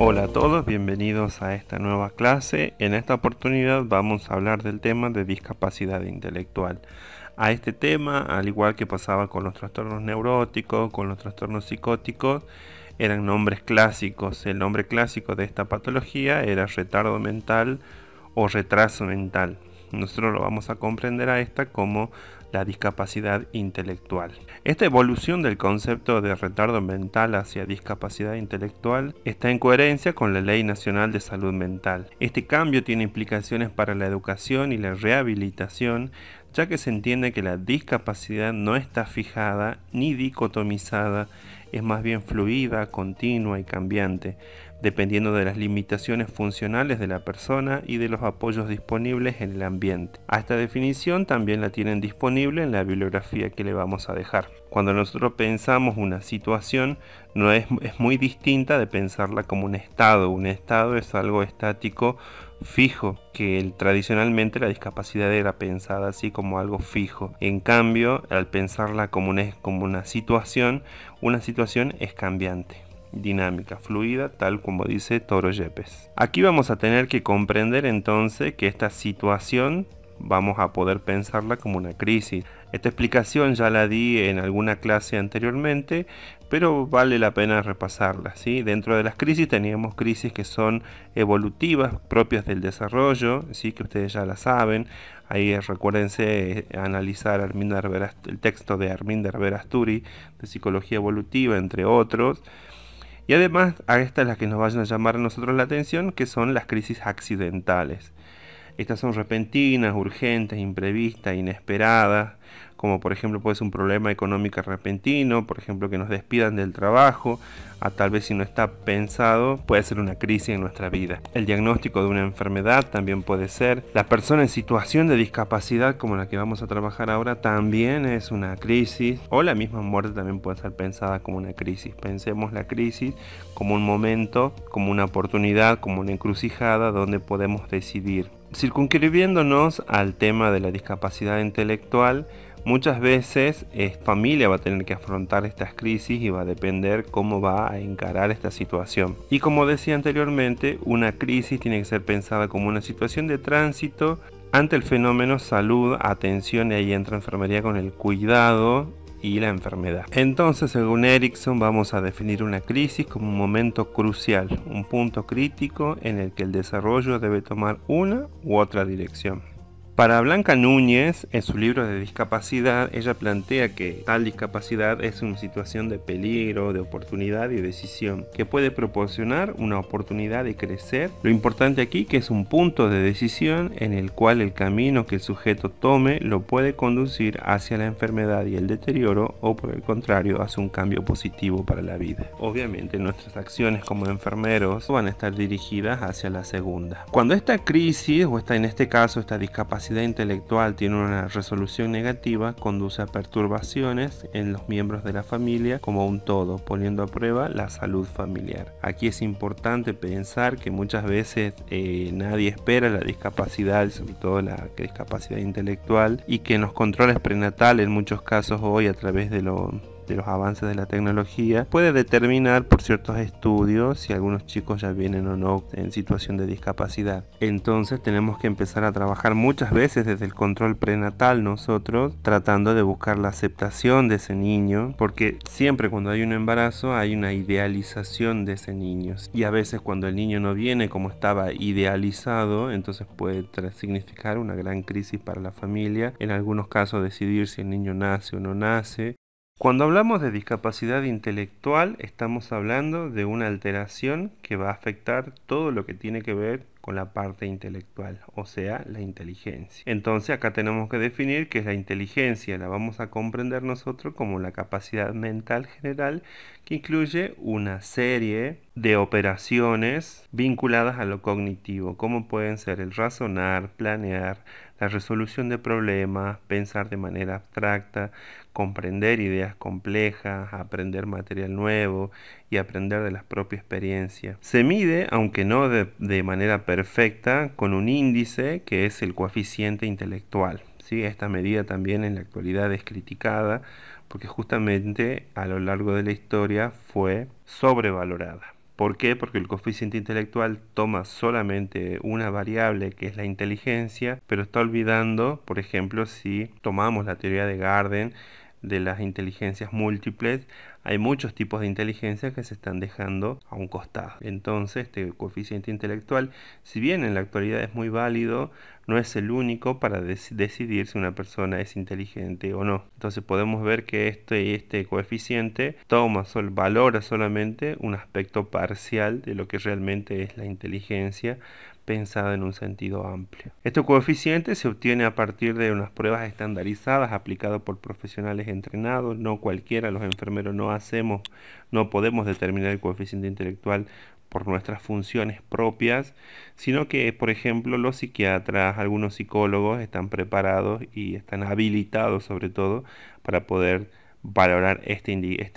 Hola a todos, bienvenidos a esta nueva clase. En esta oportunidad vamos a hablar del tema de discapacidad intelectual. A este tema, al igual que pasaba con los trastornos neuróticos, con los trastornos psicóticos, eran nombres clásicos. El nombre clásico de esta patología era retardo mental o retraso mental. Nosotros lo vamos a comprender a esta como la discapacidad intelectual. Esta evolución del concepto de retardo mental hacia discapacidad intelectual está en coherencia con la Ley Nacional de Salud Mental. Este cambio tiene implicaciones para la educación y la rehabilitación, ya que se entiende que la discapacidad no está fijada ni dicotomizada, es más bien fluida, continua y cambiante, dependiendo de las limitaciones funcionales de la persona y de los apoyos disponibles en el ambiente. A esta definición también la tienen disponible en la bibliografía que le vamos a dejar. Cuando nosotros pensamos una situación, no es muy distinta de pensarla como un estado. Un estado es algo estático, fijo, que tradicionalmente la discapacidad era pensada así como algo fijo. En cambio, al pensarla como una situación es cambiante, dinámica, fluida, tal como dice Toro Yepes. Aquí vamos a tener que comprender entonces que esta situación vamos a poder pensarla como una crisis. Esta explicación ya la di en alguna clase anteriormente, pero vale la pena repasarla, ¿sí? Dentro de las crisis teníamos crisis que son evolutivas, propias del desarrollo, ¿sí? Que ustedes ya la saben. Ahí recuérdense analizar el texto de Arminder Verasturi de Psicología Evolutiva, entre otros. Y además a estas las que nos vayan a llamar a nosotros la atención, que son las crisis accidentales. Estas son repentinas, urgentes, imprevistas, inesperadas, como por ejemplo puede ser un problema económico repentino, por ejemplo que nos despidan del trabajo, a tal vez si no está pensado, puede ser una crisis en nuestra vida. El diagnóstico de una enfermedad también puede ser. La persona en situación de discapacidad, como la que vamos a trabajar ahora, también es una crisis, o la misma muerte también puede ser pensada como una crisis. Pensemos la crisis como un momento, como una oportunidad, como una encrucijada donde podemos decidir. Circunscribiéndonos al tema de la discapacidad intelectual, muchas veces familia va a tener que afrontar estas crisis y va a depender cómo va a encarar esta situación. Y como decía anteriormente, una crisis tiene que ser pensada como una situación de tránsito ante el fenómeno salud, atención, y ahí entra enfermería con el cuidado y la enfermedad. Entonces, según Erickson, vamos a definir una crisis como un momento crucial, un punto crítico en el que el desarrollo debe tomar una u otra dirección. Para Blanca Núñez, en su libro de discapacidad, ella plantea que tal discapacidad es una situación de peligro, de oportunidad y decisión, que puede proporcionar una oportunidad de crecer. Lo importante aquí que es un punto de decisión en el cual el camino que el sujeto tome lo puede conducir hacia la enfermedad y el deterioro, o por el contrario, hacia un cambio positivo para la vida. Obviamente nuestras acciones como enfermeros van a estar dirigidas hacia la segunda. Cuando esta crisis, o en este caso esta discapacidad intelectual tiene una resolución negativa, conduce a perturbaciones en los miembros de la familia como un todo, poniendo a prueba la salud familiar. Aquí es importante pensar que muchas veces nadie espera la discapacidad, sobre todo la discapacidad intelectual, y que en los controles prenatales, en muchos casos hoy a través de los avances de la tecnología, puede determinar por ciertos estudios si algunos chicos ya vienen o no en situación de discapacidad. Entonces tenemos que empezar a trabajar muchas veces desde el control prenatal nosotros, tratando de buscar la aceptación de ese niño, porque siempre cuando hay un embarazo hay una idealización de ese niño, y a veces cuando el niño no viene como estaba idealizado, entonces puede significar una gran crisis para la familia, en algunos casos decidir si el niño nace o no nace. Cuando hablamos de discapacidad intelectual, estamos hablando de una alteración que va a afectar todo lo que tiene que ver con la parte intelectual, o sea, la inteligencia. Entonces acá tenemos que definir qué es la inteligencia. La vamos a comprender nosotros como la capacidad mental general que incluye una serie de operaciones vinculadas a lo cognitivo, como pueden ser el razonar, planear, la resolución de problemas, pensar de manera abstracta, comprender ideas complejas, aprender material nuevo y aprender de la propia experiencia. Se mide, aunque no de manera perfecta, con un índice que es el coeficiente intelectual. ¿Sí? Esta medida también en la actualidad es criticada porque justamente a lo largo de la historia fue sobrevalorada. ¿Por qué? Porque el coeficiente intelectual toma solamente una variable que es la inteligencia, pero está olvidando, por ejemplo, si tomamos la teoría de Garden de las inteligencias múltiples, hay muchos tipos de inteligencia que se están dejando a un costado. Entonces, este coeficiente intelectual, si bien en la actualidad es muy válido, no es el único para decidir si una persona es inteligente o no. Entonces podemos ver que este coeficiente valora solamente un aspecto parcial de lo que realmente es la inteligencia pensada en un sentido amplio. Este coeficiente se obtiene a partir de unas pruebas estandarizadas aplicadas por profesionales entrenados. No cualquiera, los enfermeros no podemos determinar el coeficiente intelectual por nuestras funciones propias, sino que, por ejemplo, los psiquiatras, algunos psicólogos están preparados y están habilitados sobre todo para poder valorar este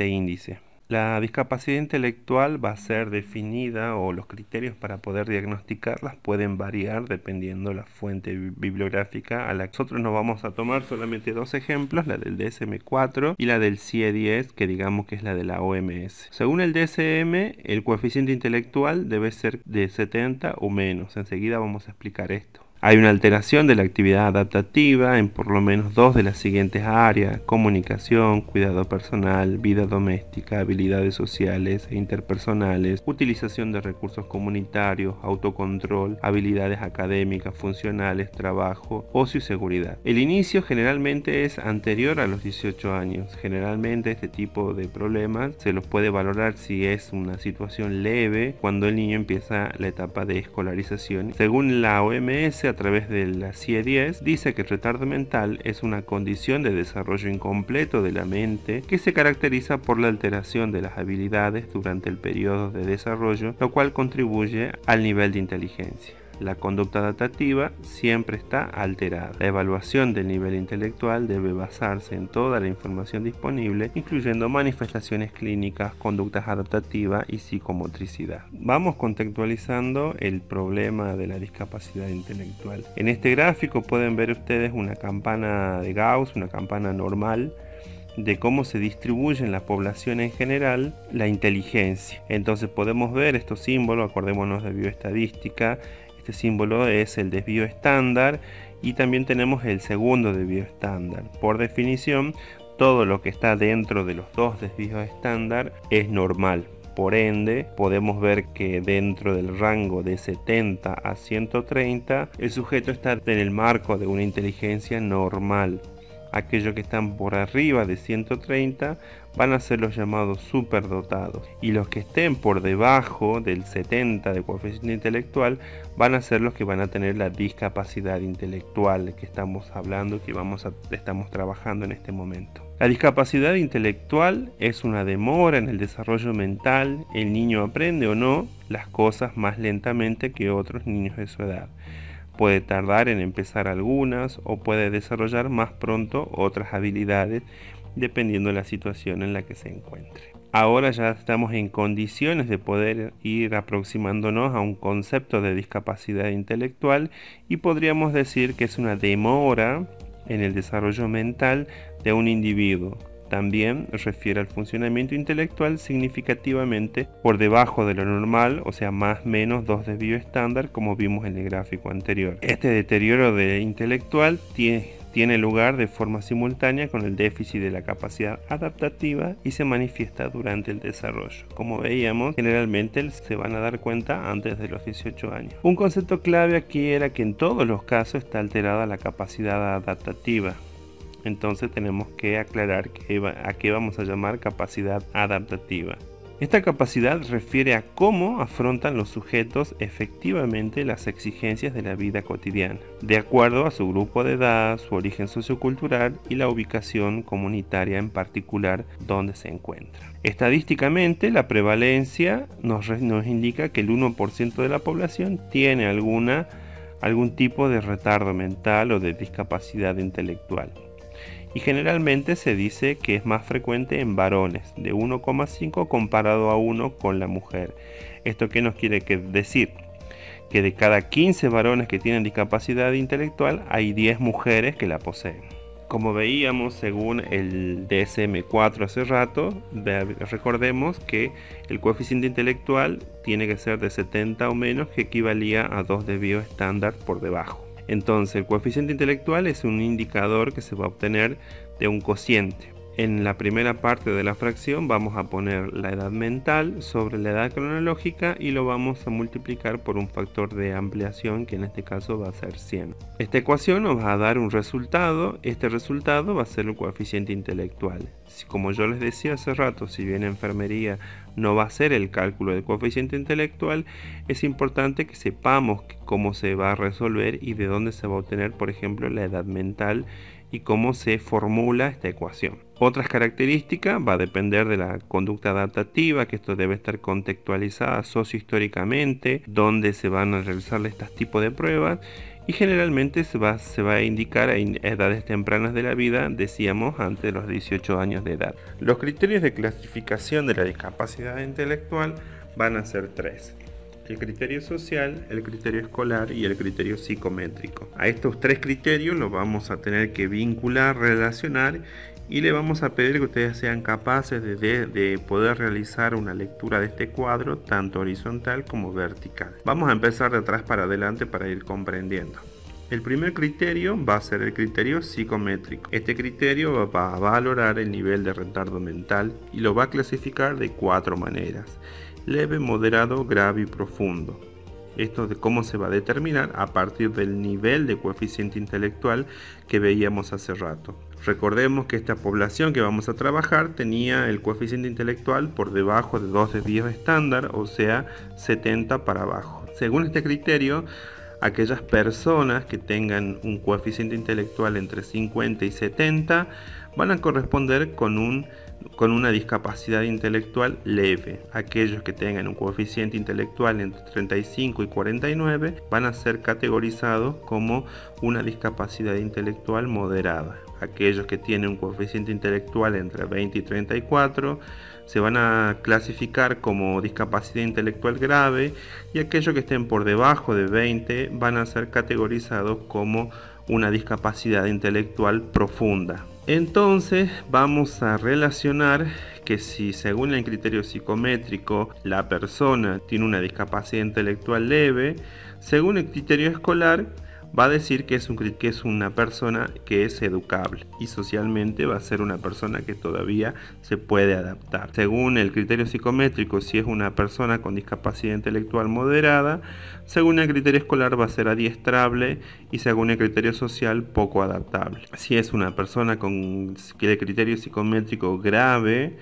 índice. La discapacidad intelectual va a ser definida, o los criterios para poder diagnosticarlas pueden variar dependiendo la fuente bibliográfica a la que nosotros nos vamos a tomar solamente dos ejemplos, la del DSM-4 y la del CIE-10, que digamos que es la de la OMS. Según el DSM, el coeficiente intelectual debe ser de 70 o menos. Enseguida vamos a explicar esto. Hay una alteración de la actividad adaptativa en por lo menos dos de las siguientes áreas: comunicación, cuidado personal, vida doméstica, habilidades sociales e interpersonales, utilización de recursos comunitarios, autocontrol, habilidades académicas, funcionales, trabajo, ocio y seguridad. El inicio generalmente es anterior a los 18 años. Generalmente este tipo de problemas se los puede valorar si es una situación leve cuando el niño empieza la etapa de escolarización. Según la OMS, a través de la CIE-10, dice que el retardo mental es una condición de desarrollo incompleto de la mente que se caracteriza por la alteración de las habilidades durante el periodo de desarrollo, lo cual contribuye al nivel de inteligencia. La conducta adaptativa siempre está alterada. La evaluación del nivel intelectual debe basarse en toda la información disponible, incluyendo manifestaciones clínicas, conductas adaptativas y psicomotricidad. Vamos contextualizando el problema de la discapacidad intelectual. En este gráfico pueden ver ustedes una campana de Gauss, una campana normal, de cómo se distribuye en la población en general la inteligencia. Entonces podemos ver estos símbolos, acordémonos de bioestadística. Este símbolo es el desvío estándar y también tenemos el segundo desvío estándar. Por definición, todo lo que está dentro de los dos desvíos estándar es normal. Por ende, podemos ver que dentro del rango de 70 a 130, el sujeto está en el marco de una inteligencia normal. Aquellos que están por arriba de 130 van a ser los llamados superdotados, y los que estén por debajo del 70 de coeficiente intelectual van a ser los que van a tener la discapacidad intelectual que estamos hablando, que estamos trabajando en este momento. La discapacidad intelectual es una demora en el desarrollo mental. El niño aprende o no las cosas más lentamente que otros niños de su edad. Puede tardar en empezar algunas o puede desarrollar más pronto otras habilidades dependiendo de la situación en la que se encuentre. Ahora ya estamos en condiciones de poder ir aproximándonos a un concepto de discapacidad intelectual y podríamos decir que es una demora en el desarrollo mental de un individuo. También refiere al funcionamiento intelectual significativamente por debajo de lo normal, o sea, más o menos 2 desvíos estándar, como vimos en el gráfico anterior. Este deterioro intelectual tiene lugar de forma simultánea con el déficit de la capacidad adaptativa y se manifiesta durante el desarrollo. Como veíamos, generalmente se van a dar cuenta antes de los 18 años. Un concepto clave aquí era que en todos los casos está alterada la capacidad adaptativa. Entonces tenemos que aclarar a qué vamos a llamar capacidad adaptativa. Esta capacidad refiere a cómo afrontan los sujetos efectivamente las exigencias de la vida cotidiana, de acuerdo a su grupo de edad, su origen sociocultural y la ubicación comunitaria en particular donde se encuentra. Estadísticamente, la prevalencia nos indica que el 1% de la población tiene algún tipo de retardo mental o de discapacidad intelectual. Y generalmente se dice que es más frecuente en varones, de 1,5 comparado a 1 con la mujer. ¿Esto qué nos quiere decir? Que de cada 15 varones que tienen discapacidad intelectual hay 10 mujeres que la poseen. Como veíamos según el DSM-4 hace rato, recordemos que el coeficiente intelectual tiene que ser de 70 o menos, que equivalía a 2 desvíos estándar por debajo. Entonces el coeficiente intelectual es un indicador que se va a obtener de un cociente. En la primera parte de la fracción vamos a poner la edad mental sobre la edad cronológica y lo vamos a multiplicar por un factor de ampliación, que en este caso va a ser 100. Esta ecuación nos va a dar un resultado. Este resultado va a ser el coeficiente intelectual. Como yo les decía hace rato, si bien enfermería no va a ser el cálculo del coeficiente intelectual, es importante que sepamos cómo se va a resolver y de dónde se va a obtener, por ejemplo, la edad mental y cómo se formula esta ecuación. Otras características va a depender de la conducta adaptativa, que esto debe estar contextualizada sociohistóricamente, dónde se van a realizar estos tipos de pruebas, y generalmente se va a indicar en edades tempranas de la vida, decíamos antes de los 18 años de edad. Los criterios de clasificación de la discapacidad intelectual van a ser 3. El criterio social, el criterio escolar y el criterio psicométrico. A estos 3 criterios los vamos a tener que vincular, relacionar, y le vamos a pedir que ustedes sean capaces de poder realizar una lectura de este cuadro tanto horizontal como vertical. Vamos a empezar de atrás para adelante para ir comprendiendo. El primer criterio va a ser el criterio psicométrico. Este criterio va a valorar el nivel de retardo mental y lo va a clasificar de 4 maneras: leve, moderado, grave y profundo. Esto de cómo se va a determinar a partir del nivel de coeficiente intelectual que veíamos hace rato. Recordemos que esta población que vamos a trabajar tenía el coeficiente intelectual por debajo de 2 desvíos estándar, o sea 70 para abajo. Según este criterio, aquellas personas que tengan un coeficiente intelectual entre 50 y 70 van a corresponder con una discapacidad intelectual leve. Aquellos que tengan un coeficiente intelectual entre 35 y 49 van a ser categorizados como una discapacidad intelectual moderada. Aquellos que tienen un coeficiente intelectual entre 20 y 34 se van a clasificar como discapacidad intelectual grave, y aquellos que estén por debajo de 20 van a ser categorizados como una discapacidad intelectual profunda. Entonces vamos a relacionar que si según el criterio psicométrico la persona tiene una discapacidad intelectual leve, según el criterio escolar va a decir que es una persona que es educable, y socialmente va a ser una persona que todavía se puede adaptar. Según el criterio psicométrico, si es una persona con discapacidad intelectual moderada, según el criterio escolar va a ser adiestrable, y según el criterio social poco adaptable. Si es una persona con el criterio psicométrico grave,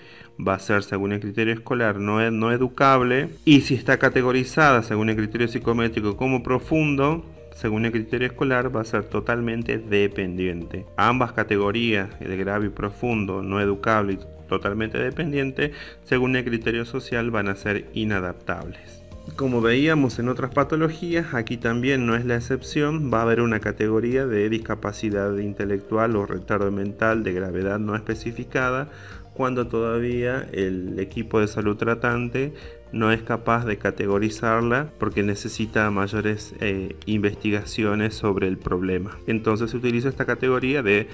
va a ser según el criterio escolar no educable, y si está categorizada según el criterio psicométrico como profundo, según el criterio escolar va a ser totalmente dependiente. Ambas categorías, de grave y profundo, no educable y totalmente dependiente, según el criterio social van a ser inadaptables. Como veíamos en otras patologías, aquí también no es la excepción. Va a haber una categoría de discapacidad intelectual o retardo mental de gravedad no especificada, cuando todavía el equipo de salud tratante no es capaz de categorizarla porque necesita mayores investigaciones sobre el problema. Entonces se utiliza esta categoría de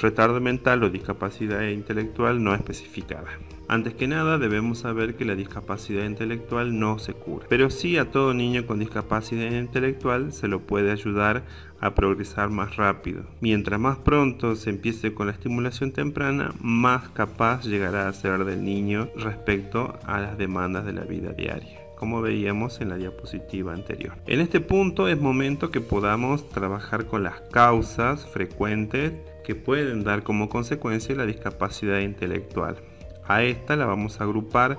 retardo mental o discapacidad intelectual no especificada. Antes que nada debemos saber que la discapacidad intelectual no se cura, pero sí a todo niño con discapacidad intelectual se lo puede ayudar a progresar más rápido. Mientras más pronto se empiece con la estimulación temprana, más capaz llegará a ser del niño respecto a las demandas de la vida diaria, como veíamos en la diapositiva anterior. En este punto es momento que podamos trabajar con las causas frecuentes que pueden dar como consecuencia la discapacidad intelectual. A esta la vamos a agrupar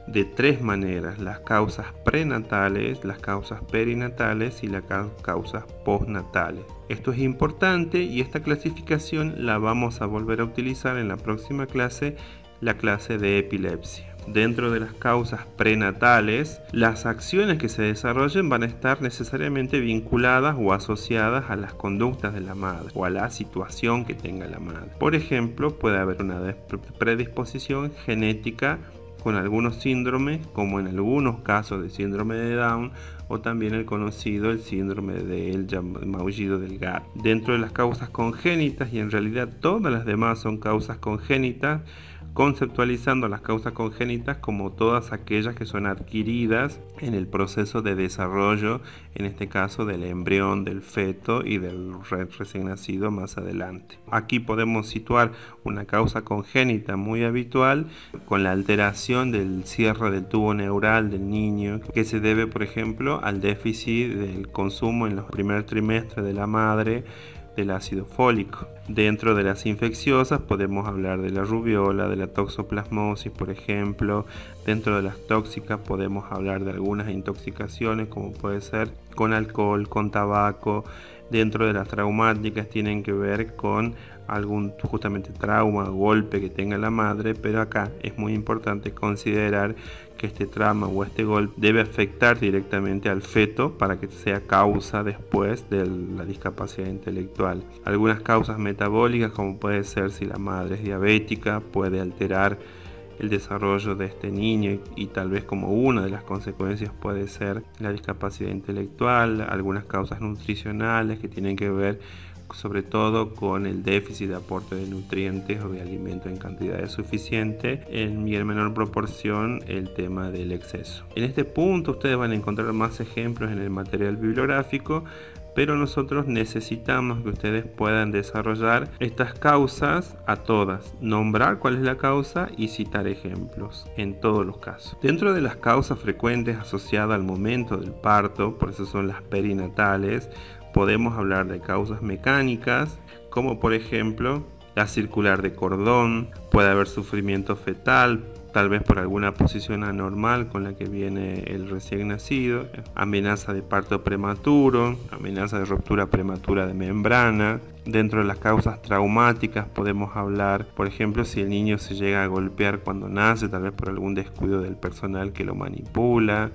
de 3 maneras: las causas prenatales, las causas perinatales y las causas postnatales. Esto es importante y esta clasificación la vamos a volver a utilizar en la próxima clase, la clase de epilepsia. Dentro de las causas prenatales, las acciones que se desarrollen van a estar necesariamente vinculadas o asociadas a las conductas de la madre o a la situación que tenga la madre. Por ejemplo, puede haber una predisposición genética con algunos síndromes, como en algunos casos de síndrome de Down o también el conocido el síndrome del maullido del gato. Dentro de las causas congénitas, y en realidad todas las demás son causas congénitas, conceptualizando las causas congénitas como todas aquellas que son adquiridas en el proceso de desarrollo, en este caso del embrión, del feto y del recién nacido más adelante. Aquí podemos situar una causa congénita muy habitual con la alteración del cierre del tubo neural del niño, que se debe, por ejemplo, al déficit del consumo en los primeros trimestres de la madre del ácido fólico. Dentro de las infecciosas podemos hablar de la rubiola, de la toxoplasmosis, por ejemplo. Dentro de las tóxicas podemos hablar de algunas intoxicaciones, como puede ser con alcohol, con tabaco. Dentro de las traumáticas tienen que ver con algún justamente trauma o golpe que tenga la madre, pero acá es muy importante considerar que este trauma o este golpe debe afectar directamente al feto para que sea causa después de la discapacidad intelectual. Algunas causas metabólicas, como puede ser si la madre es diabética, puede alterar el desarrollo de este niño y tal vez como una de las consecuencias puede ser la discapacidad intelectual. Algunas causas nutricionales que tienen que ver sobre todo con el déficit de aporte de nutrientes o de alimento en cantidades suficientes, y en menor proporción el tema del exceso. En este punto ustedes van a encontrar más ejemplos en el material bibliográfico, pero nosotros necesitamos que ustedes puedan desarrollar estas causas a todas, nombrar cuál es la causa y citar ejemplos en todos los casos. Dentro de las causas frecuentes asociadas al momento del parto, por eso son las perinatales, podemos hablar de causas mecánicas, como por ejemplo la circular de cordón, puede haber sufrimiento fetal, tal vez por alguna posición anormal con la que viene el recién nacido, amenaza de parto prematuro, amenaza de ruptura prematura de membrana. Dentro de las causas traumáticas podemos hablar, por ejemplo, si el niño se llega a golpear cuando nace, tal vez por algún descuido del personal que lo manipula.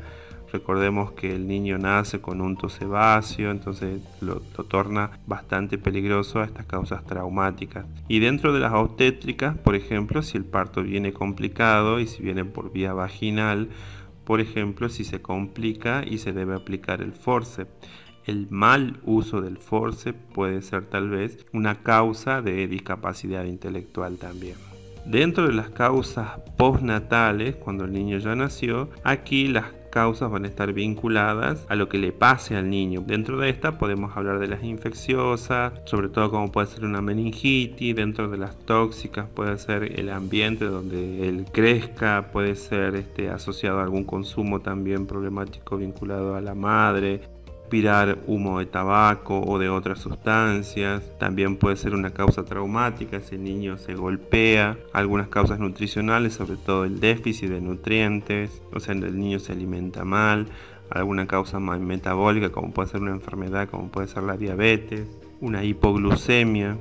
Recordemos que el niño nace con unto sebáceo, entonces lo torna bastante peligroso a estas causas traumáticas. Y dentro de las obstétricas, por ejemplo, si el parto viene complicado y si viene por vía vaginal, por ejemplo, si se complica y se debe aplicar el forceps. El mal uso del forceps puede ser tal vez una causa de discapacidad intelectual también. Dentro de las causas postnatales, cuando el niño ya nació, aquí las causas van a estar vinculadas a lo que le pase al niño. Dentro de esta podemos hablar de las infecciosas, sobre todo como puede ser una meningitis. Dentro de las tóxicas puede ser el ambiente donde él crezca, puede ser asociado a algún consumo también problemático vinculado a la madre. Respirar humo de tabaco o de otras sustancias, también puede ser una causa traumática si el niño se golpea. Algunas causas nutricionales, sobre todo el déficit de nutrientes, o sea, el niño se alimenta mal. Alguna causa metabólica, como puede ser una enfermedad, como puede ser la diabetes, una hipoglucemia.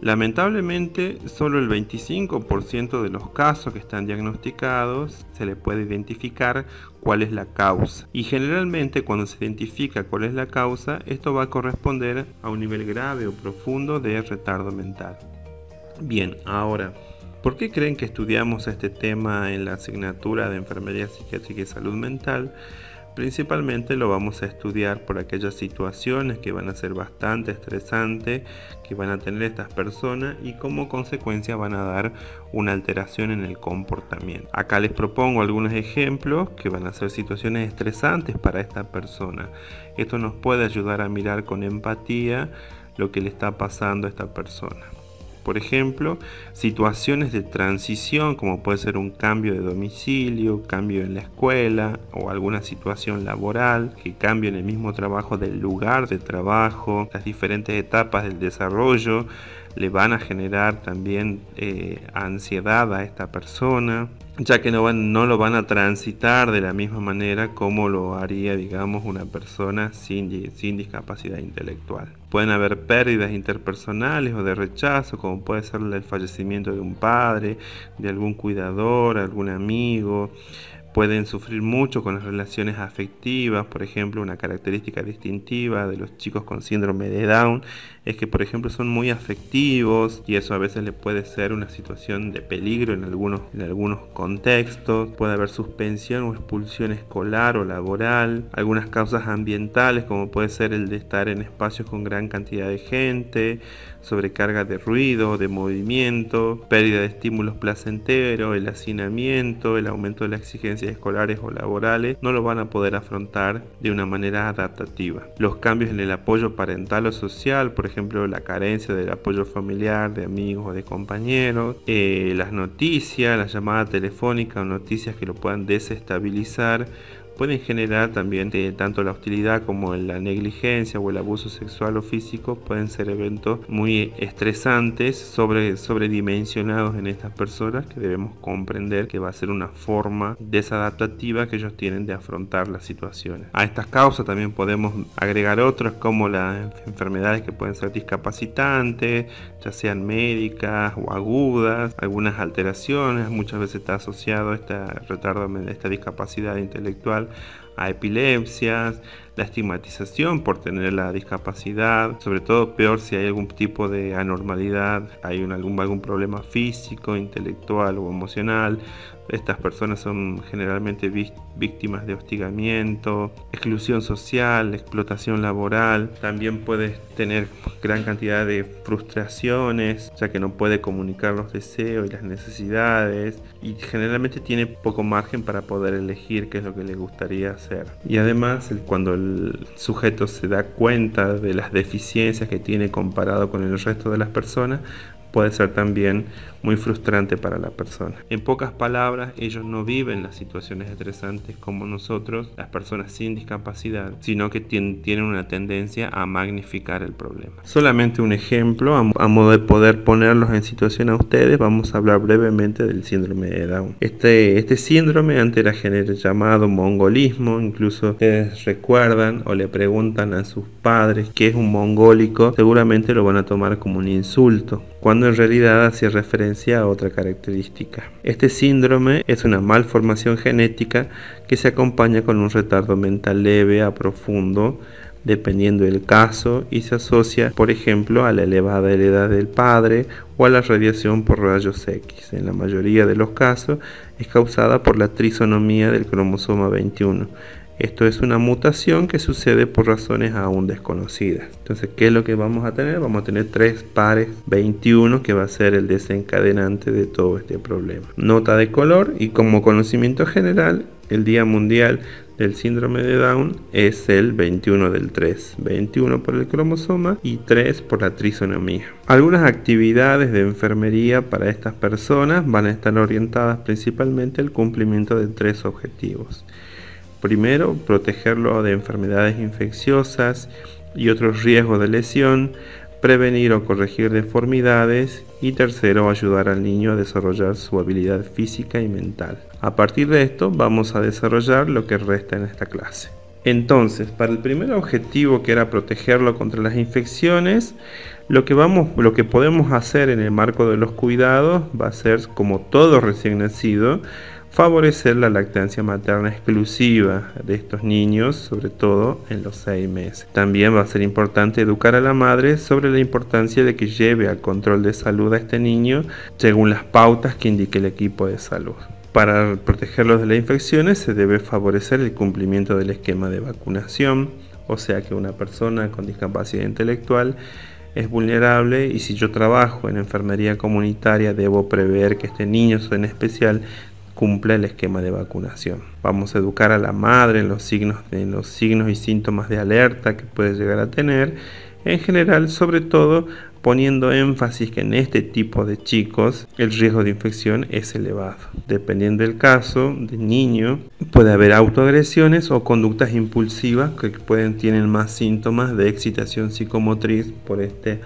Lamentablemente, solo el 25% de los casos que están diagnosticados se le puede identificar cuál es la causa. Y generalmente cuando se identifica cuál es la causa, esto va a corresponder a un nivel grave o profundo de retardo mental. Bien, ahora, ¿por qué creen que estudiamos este tema en la asignatura de Enfermería Psiquiátrica y Salud Mental? Principalmente lo vamos a estudiar por aquellas situaciones que van a ser bastante estresantes, que van a tener estas personas y como consecuencia van a dar una alteración en el comportamiento. Acá les propongo algunos ejemplos que van a ser situaciones estresantes para esta persona. Esto nos puede ayudar a mirar con empatía lo que le está pasando a esta persona. Por ejemplo, situaciones de transición como puede ser un cambio de domicilio, cambio en la escuela o alguna situación laboral, que cambio en el mismo trabajo del lugar de trabajo. Las diferentes etapas del desarrollo le van a generar también ansiedad a esta persona, ya que no lo van a transitar de la misma manera como lo haría, digamos, una persona sin discapacidad intelectual. Pueden haber pérdidas interpersonales o de rechazo, como puede ser el fallecimiento de un padre, de algún cuidador, algún amigo. Pueden sufrir mucho con las relaciones afectivas. Por ejemplo, una característica distintiva de los chicos con síndrome de Down es que, por ejemplo, son muy afectivos, y eso a veces le puede ser una situación de peligro en algunos contextos. Puede haber suspensión o expulsión escolar o laboral. Algunas causas ambientales, como puede ser el de estar en espacios con gran cantidad de gente, sobrecarga de ruido, de movimiento, pérdida de estímulos placenteros, el hacinamiento, el aumento de las exigencias escolares o laborales, no lo van a poder afrontar de una manera adaptativa. Los cambios en el apoyo parental o social, por ejemplo, la carencia del apoyo familiar, de amigos o de compañeros, las noticias, la llamada telefónica o noticias que lo puedan desestabilizar, pueden generar también tanto la hostilidad como la negligencia o el abuso sexual o físico. Pueden ser eventos muy estresantes, sobredimensionados en estas personas, que debemos comprender que va a ser una forma desadaptativa que ellos tienen de afrontar las situaciones. A estas causas también podemos agregar otras, como las enfermedades que pueden ser discapacitantes, ya sean médicas o agudas, algunas alteraciones. Muchas veces está asociado esta discapacidad intelectual a epilepsias, la estigmatización por tener la discapacidad, sobre todo peor si hay algún tipo de anormalidad, hay algún problema físico, intelectual o emocional. Estas personas son generalmente víctimas de hostigamiento, exclusión social, explotación laboral. También puede tener gran cantidad de frustraciones, ya que no puede comunicar los deseos y las necesidades, y generalmente tiene poco margen para poder elegir qué es lo que le gustaría hacer. Y además, cuando el sujeto se da cuenta de las deficiencias que tiene comparado con el resto de las personas, puede ser también muy frustrante para la persona. En pocas palabras, ellos no viven las situaciones estresantes como nosotros, las personas sin discapacidad, sino que tienen una tendencia a magnificar el problema. Solamente un ejemplo, a modo de poder ponerlos en situación a ustedes, vamos a hablar brevemente del síndrome de Down. Este síndrome antes era llamado mongolismo. Incluso ustedes recuerdan o le preguntan a sus padres qué es un mongólico, seguramente lo van a tomar como un insulto, cuando en realidad hacía referencia a otra característica. Este síndrome es una malformación genética que se acompaña con un retardo mental leve a profundo, dependiendo del caso, y se asocia, por ejemplo, a la elevada edad del padre o a la radiación por rayos X. En la mayoría de los casos es causada por la trisonomía del cromosoma 21. Esto es una mutación que sucede por razones aún desconocidas. Entonces, ¿qué es lo que vamos a tener? Vamos a tener 3 pares 21, que va a ser el desencadenante de todo este problema. Nota de color, y como conocimiento general, el Día Mundial del Síndrome de Down es el 21 del 3. 21 por el cromosoma y 3 por la trisonomía. Algunas actividades de enfermería para estas personas van a estar orientadas principalmente al cumplimiento de 3 objetivos. Primero, protegerlo de enfermedades infecciosas y otros riesgos de lesión, prevenir o corregir deformidades, y tercero, ayudar al niño a desarrollar su habilidad física y mental. A partir de esto vamos a desarrollar lo que resta en esta clase. Entonces, para el primer objetivo, que era protegerlo contra las infecciones, lo que podemos hacer en el marco de los cuidados va a ser, como todo recién nacido, favorecer la lactancia materna exclusiva de estos niños, sobre todo en los 6 meses. También va a ser importante educar a la madre sobre la importancia de que lleve al control de salud a este niño según las pautas que indique el equipo de salud. Para protegerlos de las infecciones se debe favorecer el cumplimiento del esquema de vacunación, o sea que una persona con discapacidad intelectual es vulnerable, y si yo trabajo en enfermería comunitaria debo prever que este niño en especial cumpla el esquema de vacunación. Vamos a educar a la madre en los signos y síntomas de alerta que puede llegar a tener, en general, sobre todo poniendo énfasis que en este tipo de chicos el riesgo de infección es elevado. Dependiendo del caso del niño, puede haber autoagresiones o conductas impulsivas que tienen más síntomas de excitación psicomotriz por este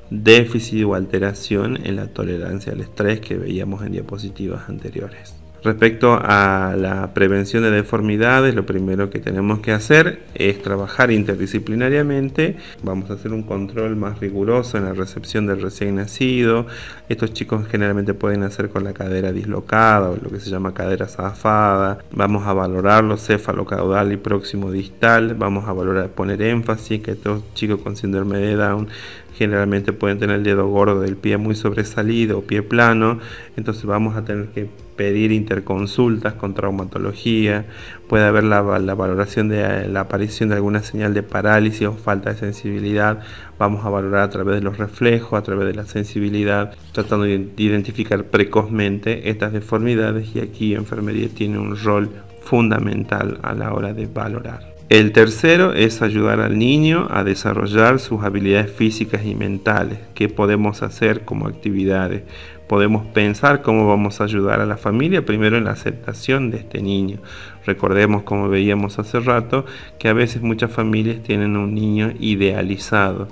déficit o alteración en la tolerancia al estrés que veíamos en diapositivas anteriores. Respecto a la prevención de deformidades, lo primero que tenemos que hacer es trabajar interdisciplinariamente. Vamos a hacer un control más riguroso en la recepción del recién nacido. Estos chicos generalmente pueden nacer con la cadera dislocada o lo que se llama cadera zafada. Vamos a valorar los céfalo-caudal y próximo distal. Vamos a valorar, poner énfasis que estos chicos con síndrome de Down generalmente pueden tener el dedo gordo del pie muy sobresalido o pie plano, entonces vamos a tener que pedir interconsultas con traumatología. Puede haber la valoración de la aparición de alguna señal de parálisis o falta de sensibilidad. Vamos a valorar a través de los reflejos, a través de la sensibilidad, tratando de identificar precozmente estas deformidades, y aquí enfermería tiene un rol fundamental a la hora de valorar. El tercero es ayudar al niño a desarrollar sus habilidades físicas y mentales. ¿Qué podemos hacer como actividades? Podemos pensar cómo vamos a ayudar a la familia, primero en la aceptación de este niño. Recordemos, como veíamos hace rato, que a veces muchas familias tienen un niño idealizado,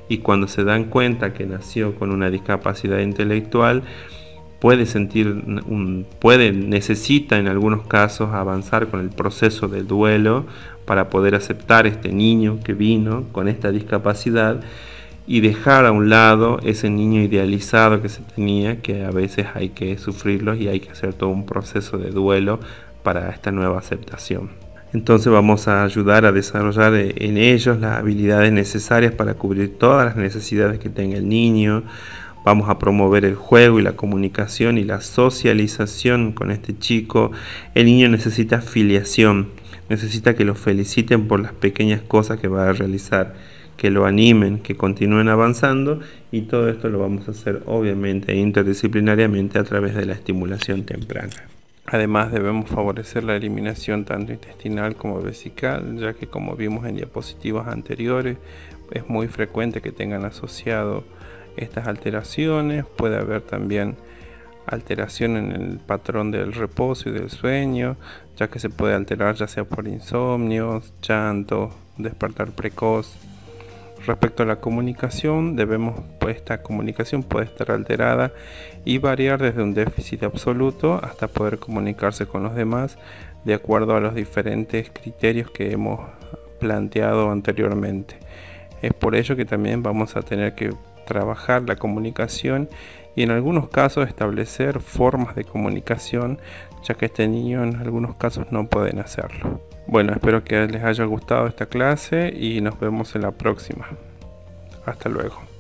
y cuando se dan cuenta que nació con una discapacidad intelectual, necesita en algunos casos avanzar con el proceso del duelo para poder aceptar este niño que vino con esta discapacidad y dejar a un lado ese niño idealizado que se tenía, que a veces hay que sufrirlo y hay que hacer todo un proceso de duelo para esta nueva aceptación. Entonces vamos a ayudar a desarrollar en ellos las habilidades necesarias para cubrir todas las necesidades que tenga el niño. Vamos a promover el juego y la comunicación y la socialización con este chico. El niño necesita afiliación, necesita que lo feliciten por las pequeñas cosas que va a realizar, que lo animen, que continúen avanzando, y todo esto lo vamos a hacer obviamente interdisciplinariamente a través de la estimulación temprana. Además, debemos favorecer la eliminación tanto intestinal como vesical, ya que, como vimos en diapositivas anteriores, es muy frecuente que tengan asociado estas alteraciones. Puede haber también alteración en el patrón del reposo y del sueño, ya que se puede alterar ya sea por insomnio, llanto, despertar precoz. Respecto a la comunicación, esta comunicación puede estar alterada y variar desde un déficit absoluto hasta poder comunicarse con los demás de acuerdo a los diferentes criterios que hemos planteado anteriormente. Es por ello que también vamos a tener que trabajar la comunicación y en algunos casos establecer formas de comunicación, ya que este niño en algunos casos no pueden hacerlo. Bueno, espero que les haya gustado esta clase y nos vemos en la próxima. Hasta luego.